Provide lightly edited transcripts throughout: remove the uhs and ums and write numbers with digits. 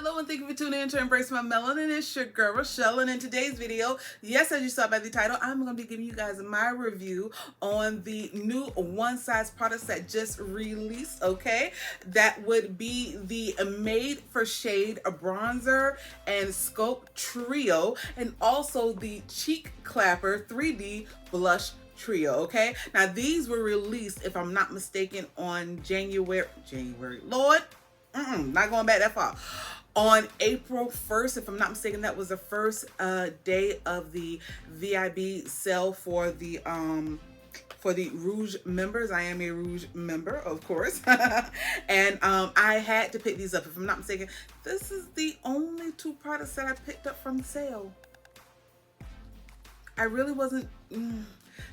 Hello and thank you for tuning in to Embrace My Melanin. It's your girl Rochelle, and in today's video, yes, as you saw by the title, I'm going to be giving you guys my review on the new one size products that just released, okay? That would be the Made for Shade Bronzer and Sculpt Trio, and also the Cheek Clapper 3D Blush Trio, okay? Now these were released, if I'm not mistaken, on January, Lord, not going back that far. On April 1st, if I'm not mistaken, that was the first day of the VIB sale for the Rouge members. I am a Rouge member, of course. And I had to pick these up. If I'm not mistaken, this is the only two products that I picked up from the sale. I really wasn't...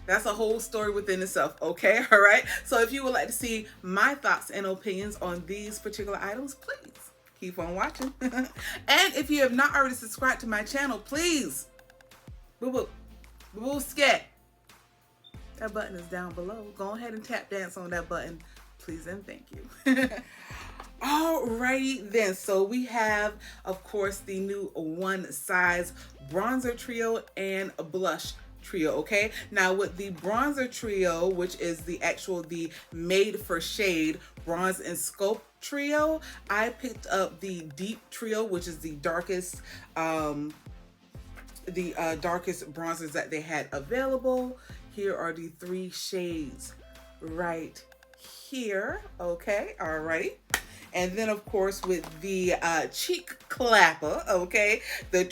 That's a whole story within itself, okay? All right? So if you would like to see my thoughts and opinions on these particular items, please keep on watching. And if you have not already subscribed to my channel, please, scat. That button is down below. Go ahead and tap dance on that button, please and thank you. Alrighty then, so we have, of course, the new one size bronzer trio and a blush trio, okay? Now with the bronzer trio, which is the Made for Shade Bronze and Sculpt Trio, I picked up the Deep Trio, which is the darkest bronzers that they had available. Here are the three shades right here, okay? Alrighty. And then of course with the Cheek Clapper, okay? The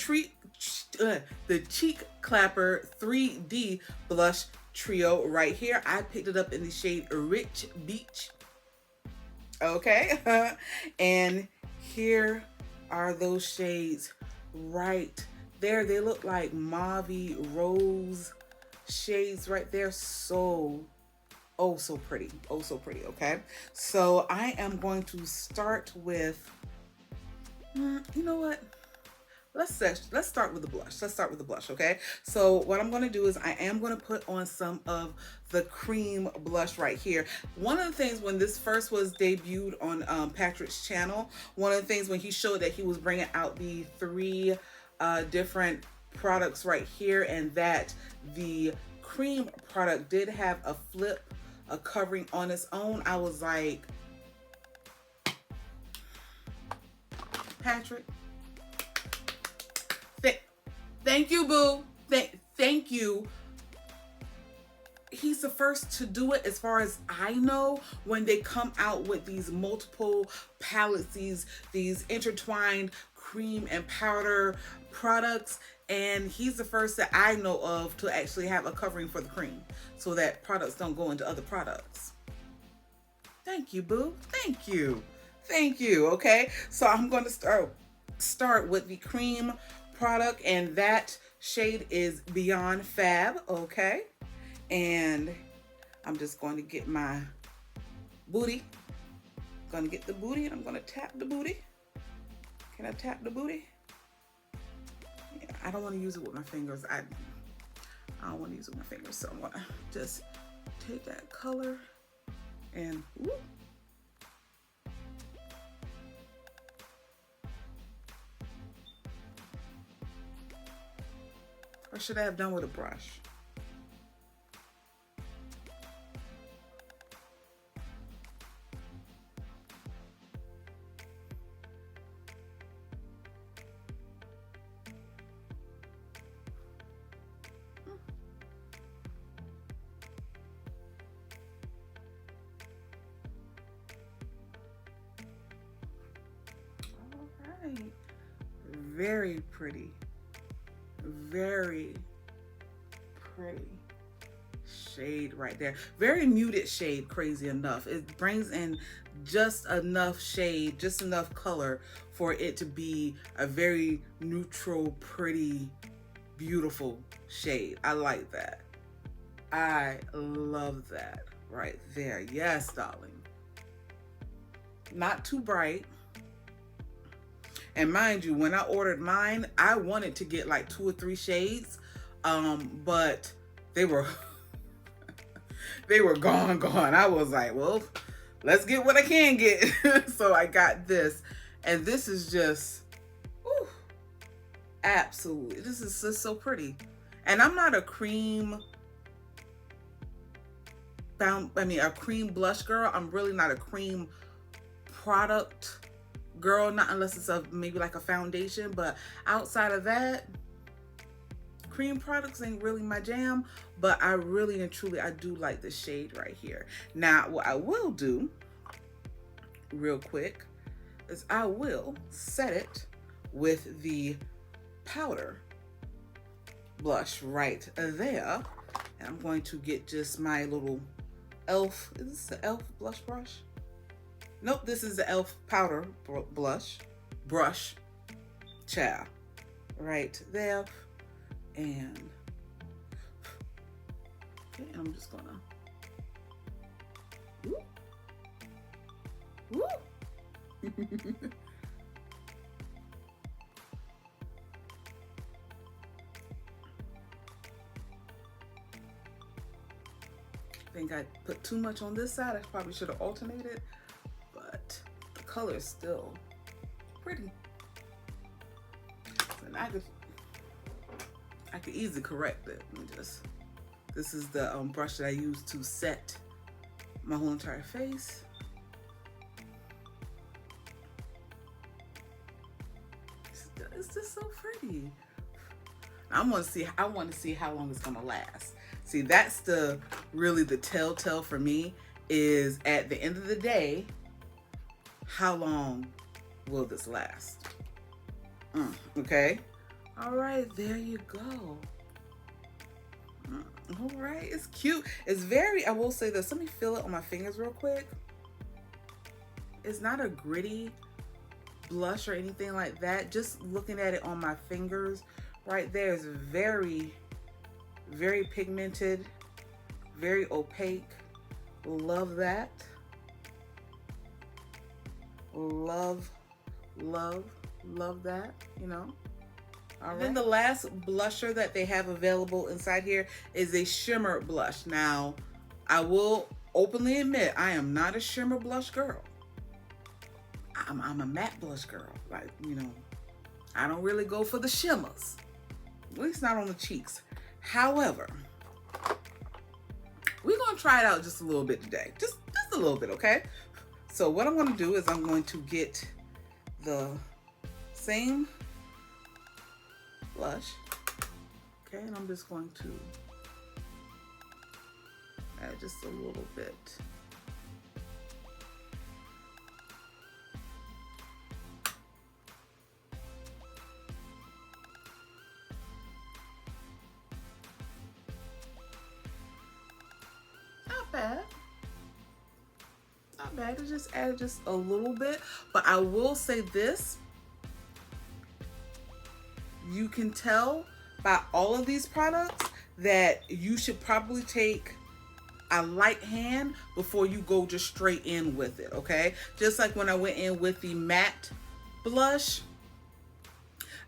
Cheek Clapper 3D Blush Trio right here. I picked it up in the shade Rich Betch. Okay. And here are those shades right there. They look like mauve rose shades right there. So pretty. Oh, so pretty. Okay. So I am going to start with, you know what? Let's start with the blush. Let's start with the blush, okay? So what I'm going to do is I am going to put on some of the cream blush right here. One of the things when this first was debuted on Patrick's channel, one of the things when he showed that he was bringing out the three different products right here, and that the cream product did have a covering on its own, I was like, Patrick, thank you, boo. Thank you. He's the first to do it, as far as I know, when they come out with these multiple palettes, these intertwined cream and powder products. And he's the first that I know of to actually have a covering for the cream, so that products don't go into other products. Thank you, boo. Thank you. Thank you. Okay. So I'm going to start with the cream product, and that shade is Beyond Fab, okay? And I'm just going to get my booty. I'm going to get the booty, and I'm going to tap the booty. Can I tap the booty? Yeah, I don't want to use it with my fingers. I don't want to use it with my fingers, so I'm going to just take that color and whoop. Or should I have done with a brush? All right. Very pretty. Very pretty shade right there. Very muted shade, crazy enough. It brings in just enough shade, just enough color for it to be a very neutral, pretty, beautiful shade. I like that. I love that right there. Yes, darling. Not too bright. And mind you, when I ordered mine, I wanted to get like 2 or 3 shades, but they were gone. I was like, well, let's get what I can get. So I got this, and this is just Absolutely. This is just so pretty. And I'm not a a cream blush girl. I'm really not a cream product girl, not unless it's maybe like a foundation, but outside of that, cream products ain't really my jam. But I really and truly, I do like the shade right here. Now, what I will do real quick is I will set it with the powder blush right there. And I'm going to get just my little e.l.f. Is this the e.l.f. blush brush? Nope, this is the e.l.f. powder brush. Child. Right there. And okay, I'm just gonna woo. I think I put too much on this side. I probably should have alternated, but the color is still pretty. And I could easily correct it. Let me just, this is the brush that I use to set my whole entire face. It's just so pretty. I want to see how long it's gonna last. See, that's really the telltale for me, is at the end of the day, how long will this last? Okay. All right, there you go. All right, it's cute. It's very, I will say this, let me feel it on my fingers real quick. It's not a gritty blush or anything like that. Just looking at it on my fingers right there is very, very pigmented, very opaque. Love that. Love that, you know. All right. Then the last blusher that they have available inside here is a shimmer blush. Now, I will openly admit, I am not a shimmer blush girl. I'm a matte blush girl. Like, you know, I don't really go for the shimmers, at least not on the cheeks. However, we're gonna try it out just a little bit today, just a little bit, okay? So what I'm gonna do is I'm going to get the same blush, okay, and I'm just going to add just a little bit. Not bad. Not bad. I just added just a little bit, but I will say this. You can tell by all of these products that you should probably take a light hand before you go just straight in with it, okay? Just like when I went in with the matte blush,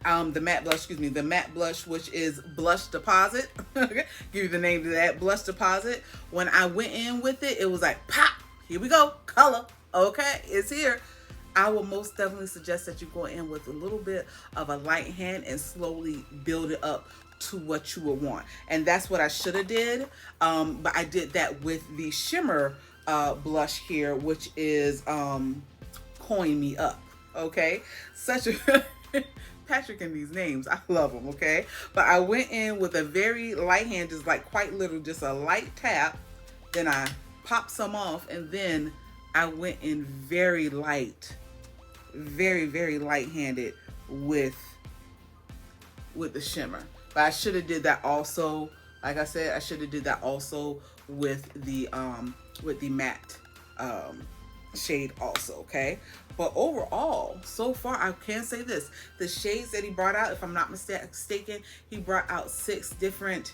the matte blush, which is Blush Deposit. Okay, give you the name to that, Blush Deposit. When I went in with it, it was like, pop, here we go, color, okay, it's here. I will most definitely suggest that you go in with a little bit of a light hand and slowly build it up to what you would want. And that's what I should have did. But I did that with the shimmer blush here, which is Coin Me Up. Okay, such a Patrick and these names, I love them. Okay, but I went in with a very light hand, just like quite literally just a light tap. Then I popped some off, and then I went in very light, very, very light-handed with the shimmer. But I should have did that also. Like I said, I should have did that also with the matte shade also, okay? But overall, so far, I can say this. The shades that he brought out, if I'm not mistaken, he brought out 6 different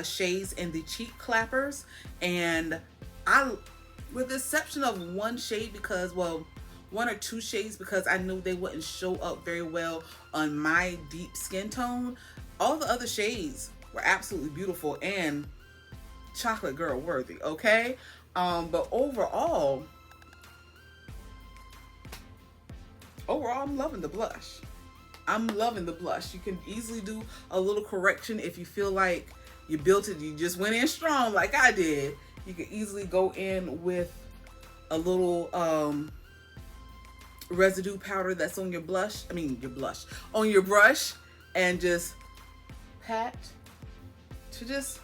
shades in the cheek clappers. And with the exception of one shade, because, well, 1 or 2 shades, because I knew they wouldn't show up very well on my deep skin tone, all the other shades were absolutely beautiful and chocolate girl worthy, okay? But overall, I'm loving the blush. I'm loving the blush. You can easily do a little correction if you feel like you built it, you just went in strong like I did. You can easily go in with a little residue powder that's on your on your brush, and just pat to just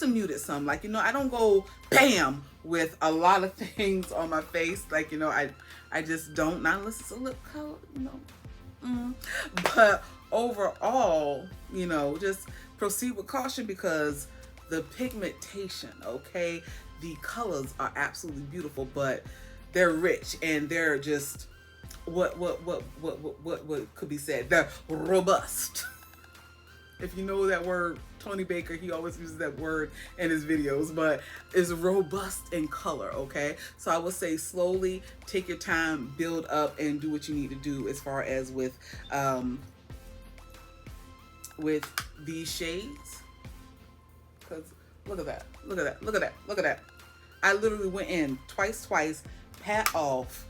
to mute it some. Like, I don't go bam with a lot of things on my face. Like, I just don't, not unless it's a lip color, But overall, just proceed with caution, because the pigmentation, okay, the colors are absolutely beautiful, but they're rich and they're just what could be said. They're robust. If you know that word, Tony Baker, he always uses that word in his videos, but it's robust in color, okay? So I would say slowly take your time, build up, and do what you need to do as far as with these shades. Because look at that, look at that, look at that, look at that. I literally went in twice, pat off,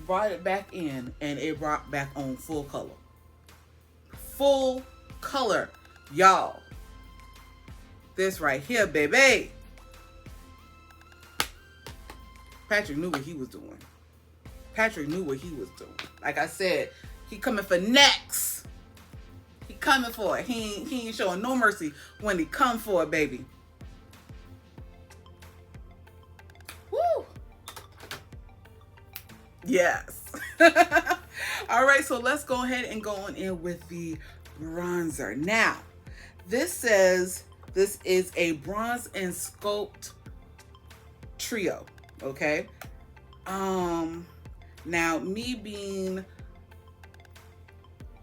brought it back in, and it brought back on full color. Full color, y'all. This right here, baby. Patrick knew what he was doing. Patrick knew what he was doing. Like I said, he coming for next. He coming for it. He ain't showing no mercy when he come for it, baby. Woo! Yes. All right, so let's go ahead and go on in with the bronzer. Now, this says this is a bronze and sculpt trio, okay? Now, me being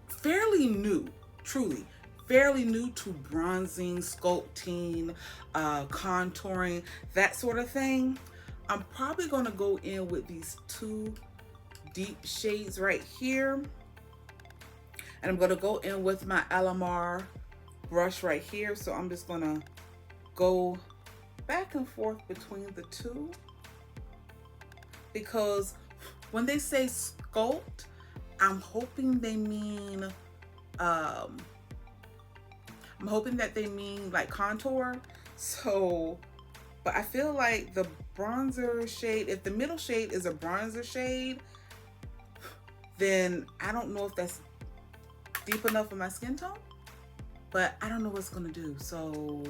fairly new, truly fairly new to bronzing, sculpting, contouring, that sort of thing, I'm probably gonna go in with these two deep shades right here. And I'm gonna go in with my Alamar brush right here. So I'm just gonna go back and forth between the two, because when they say sculpt, I'm hoping they mean like contour. So, but I feel like the bronzer shade, if the middle shade is a bronzer shade, then I don't know if that's deep enough for my skin tone, but I don't know what's gonna do. So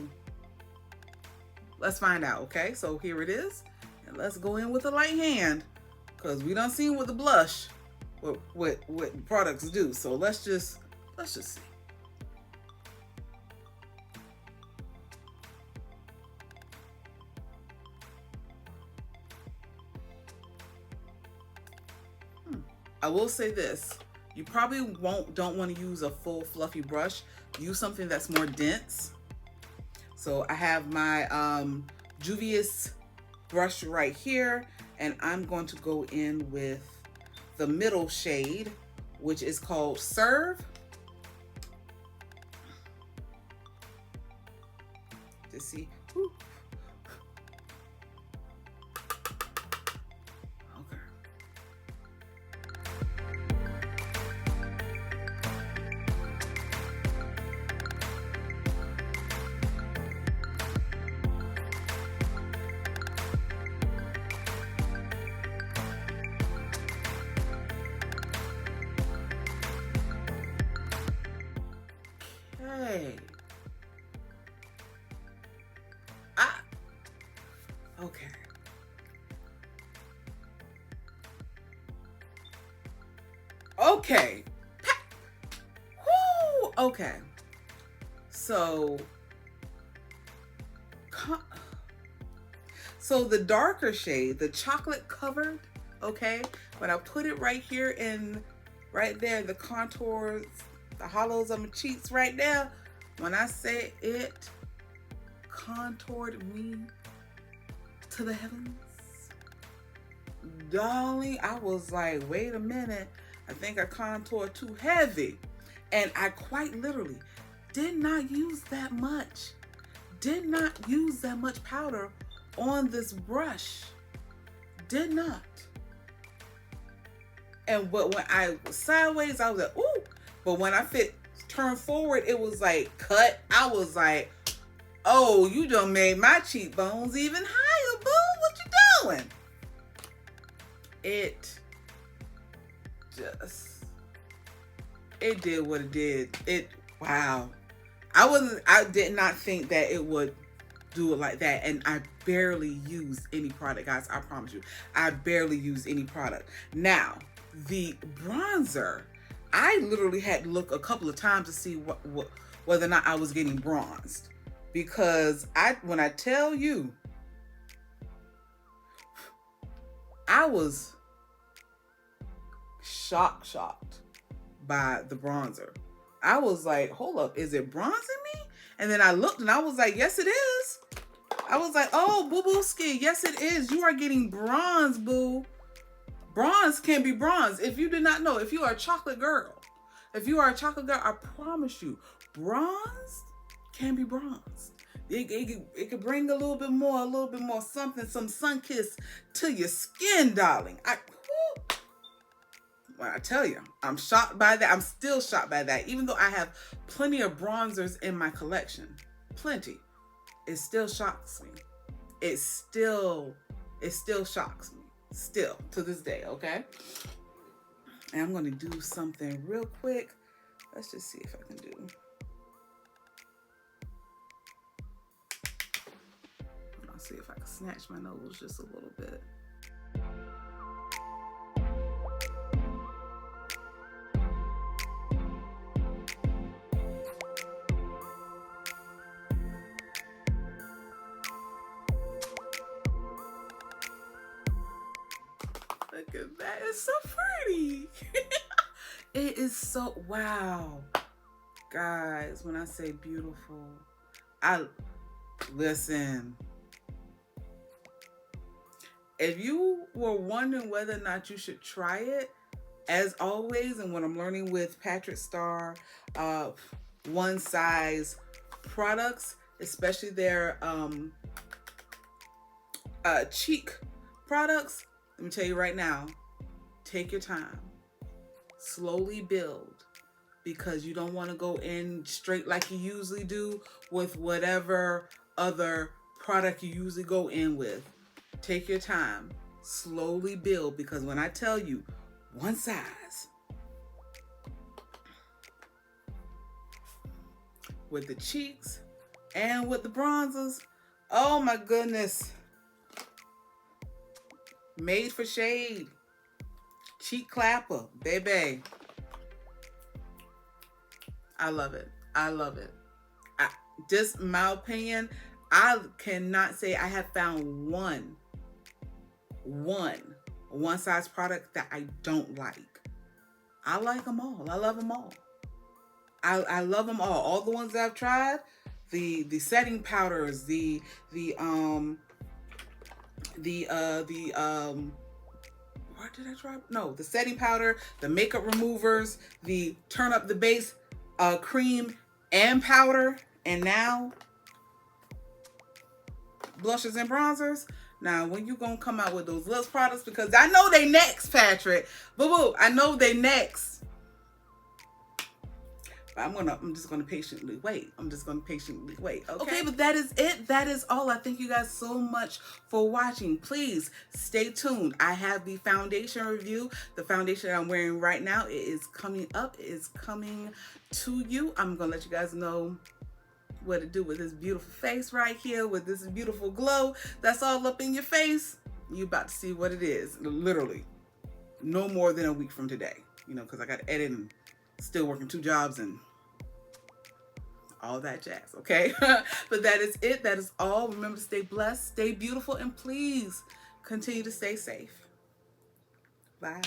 let's find out, okay? So here it is, and let's go in with a light hand, because we done seen with the blush what products do. So let's just see. I will say this, you probably don't want to use a full fluffy brush. Use something that's more dense. So I have my Juvia's brush right here, and I'm going to go in with the middle shade, which is called Serve. To see. Whew. Okay. Okay. Woo! Okay. So the darker shade, the chocolate covered, okay, when I put it right here in, right there, the contours, the hollows of my cheeks right there, when I say it contoured me to the heavens, darling, I was like, wait a minute, I think I contoured too heavy. And I quite literally did not use that much powder on this brush. Did not. And but when I was sideways, I was like, ooh, But when I turned forward, it was like cut. I was like, oh, you done made my cheekbones even higher, boo. What you doing? It did what it did. Wow. I did not think that it would do it like that. And I barely use any product, guys. I promise you. I barely use any product. Now, the bronzer, I literally had to look a couple of times to see whether or not I was getting bronzed. Because when I tell you, I was shocked by the bronzer. I was like, hold up, is it bronzing me? And then I looked and I was like, yes, it is. I was like, oh, boo-boo-ski, yes, it is. You are getting bronze, boo. Bronze can be bronze. If you did not know, if you are a chocolate girl, I promise you, bronze can be bronze. It could bring a little bit more something, some sun kiss to your skin, darling. Well, I tell you, I'm shocked by that. I'm still shocked by that. Even though I have plenty of bronzers in my collection, plenty, it still shocks me. It still shocks me, still to this day. Okay. And I'm gonna do something real quick. Let's just see if I can do. I'll see if I can snatch my nose just a little bit. Look at that. It's so pretty. It is so, wow. Guys, when I say beautiful, listen. If you were wondering whether or not you should try it, as always, and what I'm learning with Patrick Starr, one size products, especially their cheek products, let me tell you right now, take your time. Slowly build, because you don't want to go in straight like you usually do with whatever other product you usually go in with. Take your time. Slowly build, because when I tell you one size, with the cheeks and with the bronzers, oh my goodness. Made for shade. Cheek clapper, baby. I love it. I love it. Just my opinion, I cannot say I have found one size product that I don't like. I like them all. I love them all. I love them all. All the ones that I've tried, the setting powders, what did I try? No, the setting powder, the makeup removers, the turn up the base cream and powder, and now blushes and bronzers. Now, when you gonna come out with those lips products? Because I know they next, Patrick. Boo-boo, I know they next. But I'm just gonna patiently wait. Okay, but that is it. That is all. I thank you guys so much for watching. Please stay tuned. I have the foundation review. The foundation that I'm wearing right now, it is coming up. It is coming to you. I'm gonna let you guys know what to do with this beautiful face right here, with this beautiful glow that's all up in your face. You about to see what it is. Literally, no more than a week from today. You know, because I got to edit and still working 2 jobs and all that jazz, okay? But that is it. That is all. Remember to stay blessed, stay beautiful, and please continue to stay safe. Bye.